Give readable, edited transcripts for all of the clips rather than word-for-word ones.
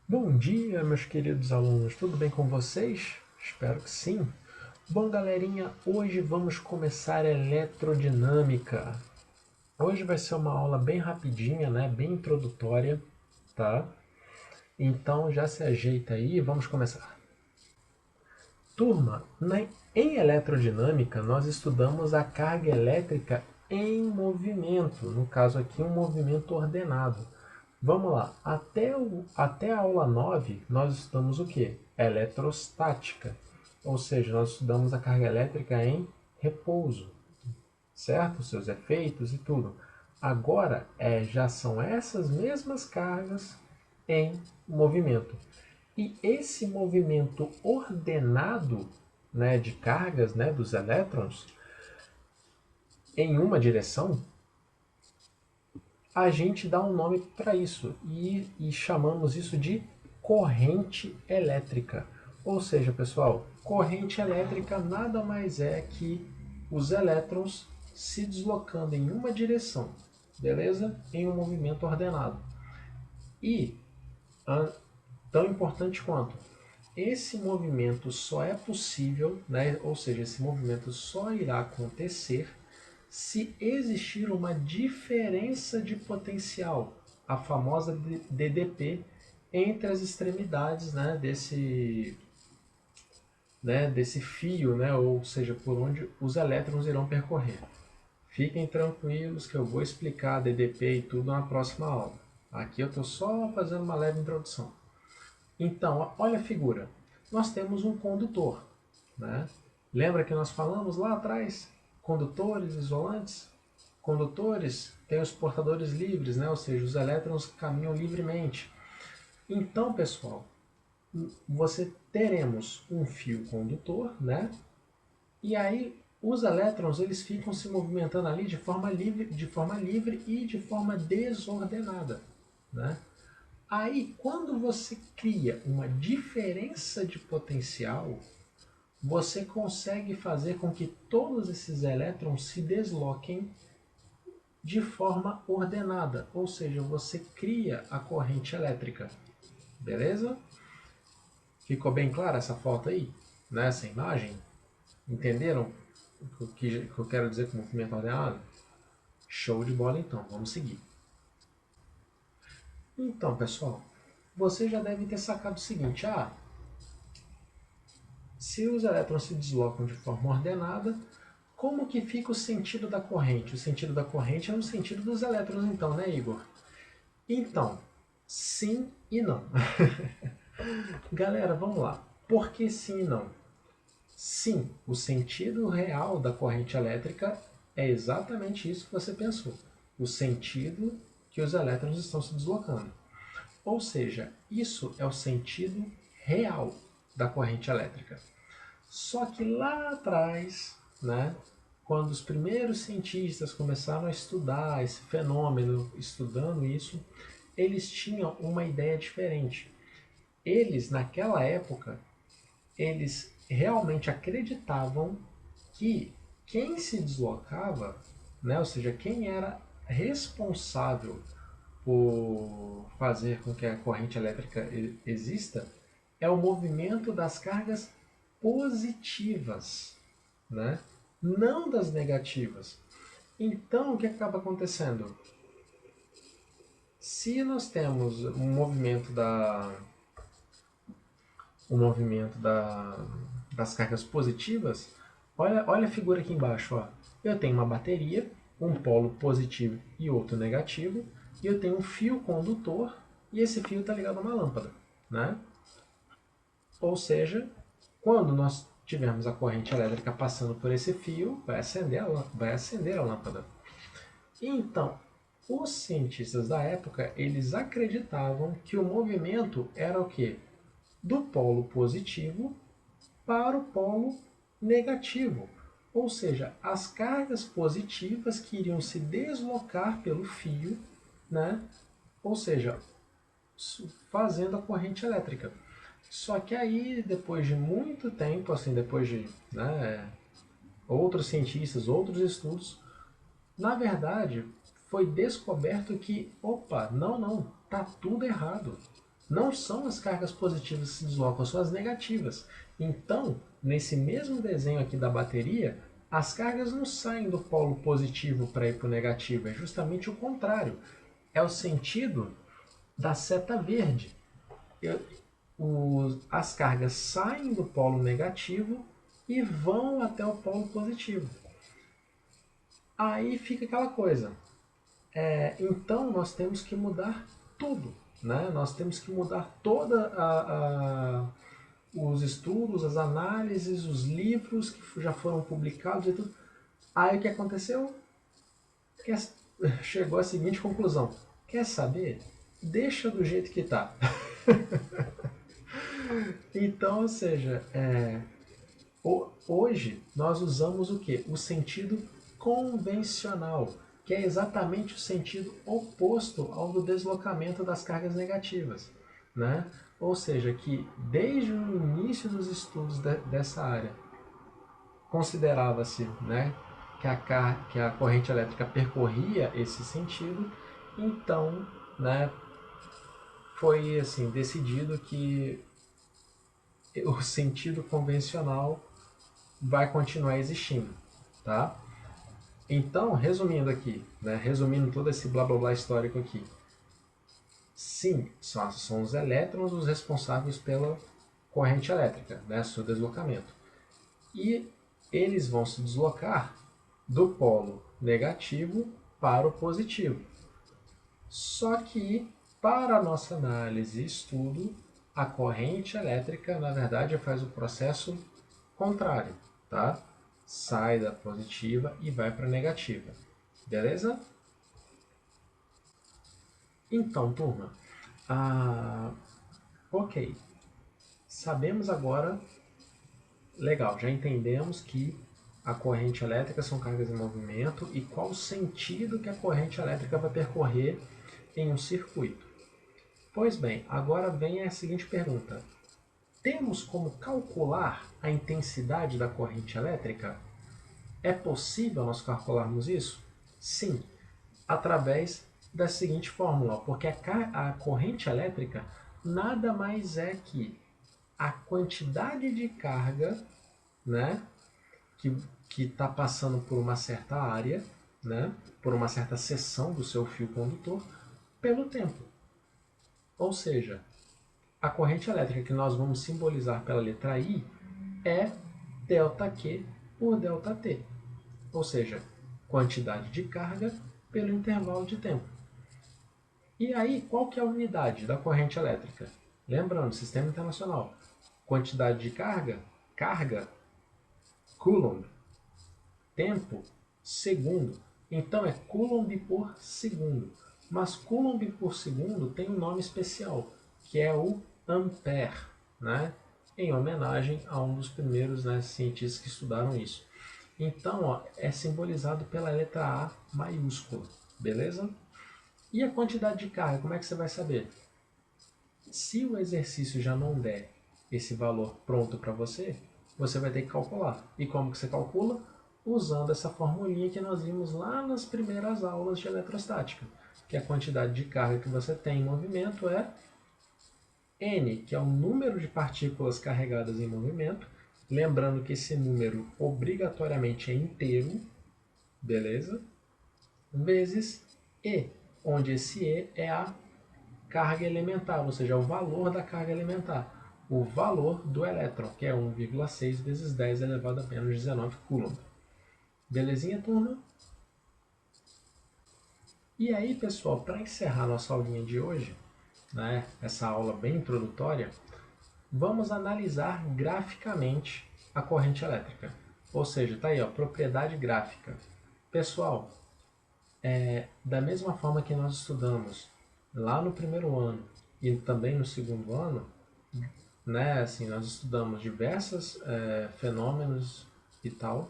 Bom dia, meus queridos alunos, tudo bem com vocês? Espero que sim. Bom, galerinha, hoje vamos começar eletrodinâmica. Hoje vai ser uma aula bem rapidinha, né? Bem introdutória, tá? Então já se ajeita aí e vamos começar. Turma, em eletrodinâmica nós estudamos a carga elétrica em movimento, no caso aqui um movimento ordenado. Vamos lá, até a aula 9 nós estudamos o que? Eletrostática, ou seja, nós estudamos a carga elétrica em repouso, certo? Seus efeitos e tudo. Agora já são essas mesmas cargas em movimento. E esse movimento ordenado, né, de cargas, né, dos elétrons em uma direção, a gente dá um nome para isso e chamamos isso de corrente elétrica. Ou seja, pessoal, corrente elétrica nada mais é que os elétrons se deslocando em uma direção, beleza? Em um movimento ordenado. E, tão importante quanto, esse movimento só é possível, né? Ou seja, esse movimento só irá acontecer se existir uma diferença de potencial, a famosa DDP, entre as extremidades, desse fio, né, ou seja, por onde os elétrons irão percorrer. Fiquem tranquilos que eu vou explicar a DDP e tudo na próxima aula. Aqui eu estou só fazendo uma leve introdução. Então, olha a figura. Nós temos um condutor, né? Lembra que nós falamos lá atrás? Condutores, isolantes. Condutores têm os portadores livres, né? Ou seja, os elétrons caminham livremente. Então, pessoal, você teremos um fio condutor, né? E aí os elétrons eles ficam se movimentando ali de forma livre e de forma desordenada, né? Aí, quando você cria uma diferença de potencial, você consegue fazer com que todos esses elétrons se desloquem de forma ordenada, ou seja, você cria a corrente elétrica. Beleza? Ficou bem clara essa foto aí? Nessa imagem? Entenderam o que eu quero dizer com movimento ordenado? Show de bola então, vamos seguir. Então, pessoal, você já deve ter sacado o seguinte: se os elétrons se deslocam de forma ordenada, como que fica o sentido da corrente? O sentido da corrente é no sentido dos elétrons, então, né, Igor? Então, sim e não. Galera, vamos lá. Por que sim e não? Sim, o sentido real da corrente elétrica é exatamente isso que você pensou. O sentido que os elétrons estão se deslocando. Ou seja, isso é o sentido real da corrente elétrica. Só que lá atrás, né, quando os primeiros cientistas começaram a estudar esse fenômeno, estudando isso, eles tinham uma ideia diferente. Eles, naquela época, eles realmente acreditavam que quem se deslocava, né, ou seja, quem era responsável por fazer com que a corrente elétrica exista, é o movimento das cargas positivas, né? Não das negativas. Então, o que acaba acontecendo? Se nós temos das cargas positivas, olha a figura aqui embaixo. Ó. Eu tenho uma bateria, um polo positivo e outro negativo, e eu tenho um fio condutor, e esse fio está ligado a uma lâmpada. Né? Ou seja, quando nós tivermos a corrente elétrica passando por esse fio, vai acender a lâmpada. Então, os cientistas da época, eles acreditavam que o movimento era o quê? Do polo positivo para o polo negativo. Ou seja, as cargas positivas que iriam se deslocar pelo fio, né? Ou seja, fazendo a corrente elétrica. Só que aí, depois de muito tempo, assim, depois de outros cientistas, outros estudos, na verdade, foi descoberto que, opa, não, tá tudo errado. não são as cargas positivas que se deslocam, são as negativas. Então, nesse mesmo desenho aqui da bateria, as cargas não saem do polo positivo para ir para o negativo, é justamente o contrário. É o sentido da seta verde. As cargas saem do polo negativo e vão até o polo positivo. Aí fica aquela coisa. Então nós temos que mudar tudo. Né? Nós temos que mudar toda os estudos, as análises, os livros que já foram publicados e tudo. Aí o que aconteceu? Chegou à seguinte conclusão. Quer saber? Deixa do jeito que está. Então, ou seja, hoje nós usamos o quê? O sentido convencional, que é exatamente o sentido oposto ao do deslocamento das cargas negativas. Né? Ou seja, que desde o início dos estudos dessa área, considerava-se, né, que a corrente elétrica percorria esse sentido, então, né, foi assim, decidido que o sentido convencional vai continuar existindo, tá? Então, resumindo aqui, né, resumindo todo esse blá blá blá histórico aqui, sim, são os elétrons os responsáveis pela corrente elétrica, né, seu deslocamento. E eles vão se deslocar do polo negativo para o positivo. Só que, para a nossa análise e estudo, a corrente elétrica, na verdade, faz o processo contrário, tá? Sai da positiva e vai para a negativa. Beleza? Então, turma, ok. Sabemos agora, legal, já entendemos que a corrente elétrica são cargas em movimento e qual o sentido que a corrente elétrica vai percorrer em um circuito. Pois bem, agora vem a seguinte pergunta. Temos como calcular a intensidade da corrente elétrica? É possível nós calcularmos isso? Sim, através da seguinte fórmula, porque a corrente elétrica nada mais é que a quantidade de carga, né, que está passando por uma certa área, né, por uma certa seção do seu fio condutor, pelo tempo. Ou seja, a corrente elétrica que nós vamos simbolizar pela letra I é ΔQ por ΔT, ou seja, quantidade de carga pelo intervalo de tempo. E aí, qual que é a unidade da corrente elétrica? Lembrando, sistema internacional, quantidade de carga, Coulomb, tempo, segundo. Então é Coulomb por segundo. Mas Coulomb por segundo tem um nome especial, que é o ampere, né? Em homenagem a um dos primeiros, né, cientistas que estudaram isso. Então, ó, é simbolizado pela letra A maiúscula, beleza? E a quantidade de carga, como é que você vai saber? Se o exercício já não der esse valor pronto para você, você vai ter que calcular. E como que você calcula? Usando essa formulinha que nós vimos lá nas primeiras aulas de eletrostática, que a quantidade de carga que você tem em movimento é N, que é o número de partículas carregadas em movimento, lembrando que esse número obrigatoriamente é inteiro, beleza? Vezes E, onde esse E é a carga elementar, ou seja, o valor da carga elementar, o valor do elétron, que é 1,6 vezes 10 elevado a menos 19 coulomb. Belezinha, turma? E aí, pessoal, para encerrar nossa aulinha de hoje, né, essa aula bem introdutória, vamos analisar graficamente a corrente elétrica. Ou seja, está aí, ó, propriedade gráfica. Pessoal, da mesma forma que nós estudamos lá no primeiro ano e também no segundo ano, né, assim, nós estudamos diversos fenômenos e tal,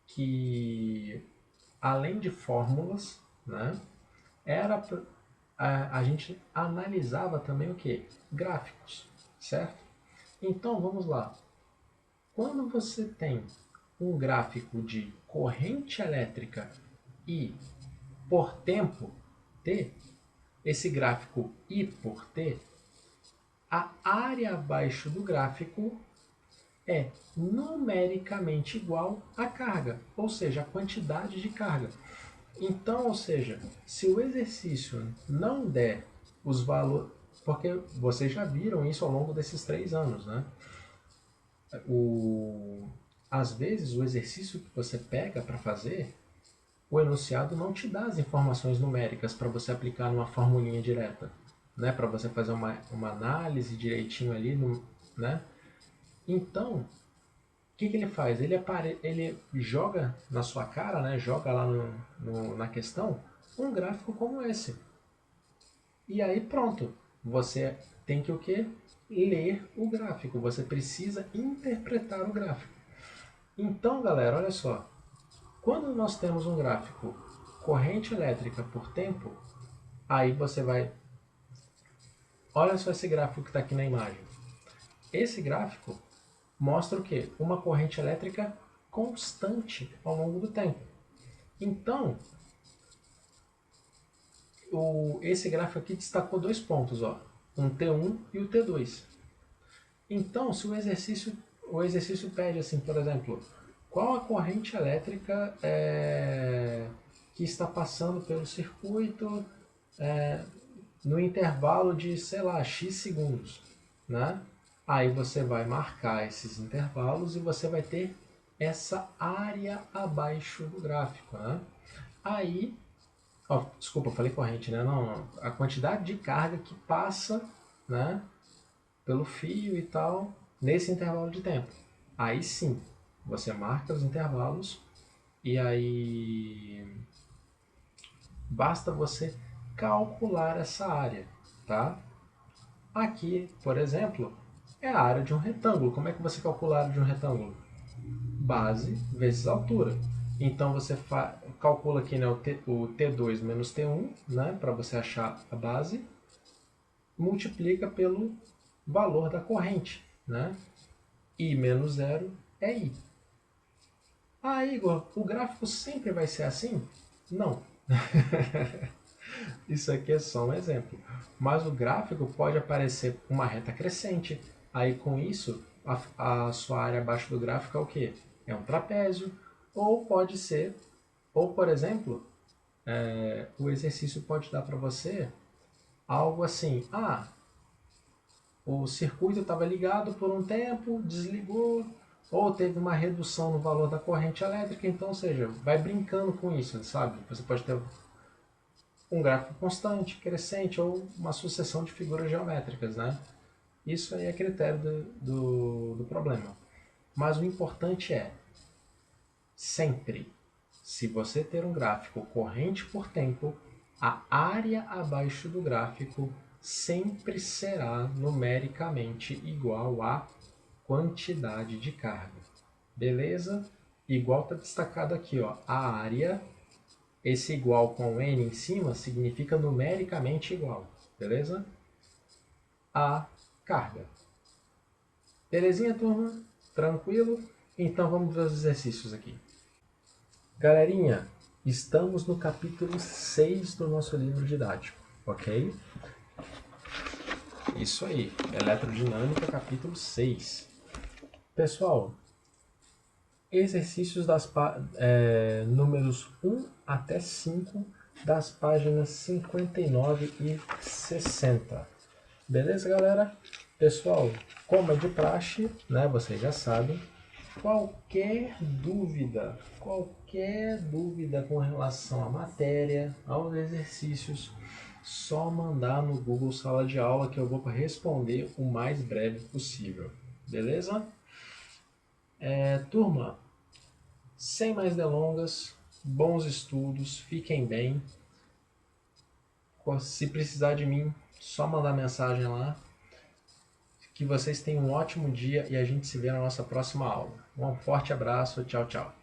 que além de fórmulas, né, era a gente analisava também o que? Gráficos, certo? Então vamos lá. Quando você tem um gráfico de corrente elétrica I por tempo t, esse gráfico I por t a área abaixo do gráfico é numericamente igual à carga, ou seja, a quantidade de carga. Então, ou seja, se o exercício não der os valores, porque vocês já viram isso ao longo desses 3 anos, né? Às vezes o exercício que você pega para fazer, o enunciado não te dá as informações numéricas para você aplicar numa formulinha direta, né? Para você fazer uma análise direitinho ali, né? Então, o que ele faz? Ele joga na sua cara, né? Joga lá na questão, um gráfico como esse. E aí pronto, você tem que o quê? Ler o gráfico, você precisa interpretar o gráfico. Então, galera, olha só, quando nós temos um gráfico corrente elétrica por tempo, aí você vai... Olha só esse gráfico que está aqui na imagem. Esse gráfico mostra o quê? Uma corrente elétrica constante ao longo do tempo. Então, esse gráfico aqui destacou 2 pontos, ó, um T1 e o T2. Então, se o exercício pede assim, por exemplo, qual a corrente elétrica que está passando pelo circuito no intervalo de, sei lá, X segundos, né? Aí você vai marcar esses intervalos e você vai ter essa área abaixo do gráfico, né? Aí, desculpa, eu falei corrente, né? Não, a quantidade de carga que passa, né, pelo fio e tal, nesse intervalo de tempo. Aí sim, você marca os intervalos e aí basta você calcular essa área, tá? Aqui, por exemplo, é a área de um retângulo. Como é que você calcula a área de um retângulo? Base vezes altura. Então você calcula aqui, né, o T2 menos T1, né, para você achar a base, multiplica pelo valor da corrente, né? I menos 0 é I. Ah, Igor, o gráfico sempre vai ser assim? Não. Isso aqui é só um exemplo. Mas o gráfico pode aparecer uma reta crescente. Aí com isso, a sua área abaixo do gráfico é o quê? É um trapézio. Ou pode ser, ou por exemplo, o exercício pode dar para você algo assim. Ah, o circuito estava ligado por um tempo, desligou, ou teve uma redução no valor da corrente elétrica. Então, ou seja, vai brincando com isso, sabe? Você pode ter um gráfico constante, crescente ou uma sucessão de figuras geométricas, né? Isso aí é critério do problema. Mas o importante é, sempre, se você ter um gráfico corrente por tempo, a área abaixo do gráfico sempre será numericamente igual à quantidade de carga. Beleza? Igual está destacado aqui, ó, a área. Esse igual com N em cima significa numericamente igual, beleza? A carga. Belezinha, turma? Tranquilo? Então vamos ver os exercícios aqui. Galerinha, estamos no capítulo 6 do nosso livro didático, ok? Isso aí, Eletrodinâmica, capítulo 6. Pessoal, exercícios números 1 até 5 das páginas 59 e 60. Beleza, galera? Pessoal, como é de praxe, né, vocês já sabem, qualquer dúvida com relação à matéria, aos exercícios, só mandar no Google Sala de Aula que eu vou responder o mais breve possível. Beleza? Turma, sem mais delongas, bons estudos, fiquem bem. Se precisar de mim, só mandar mensagem lá. Que vocês tenham um ótimo dia e a gente se vê na nossa próxima aula. Um forte abraço, tchau, tchau.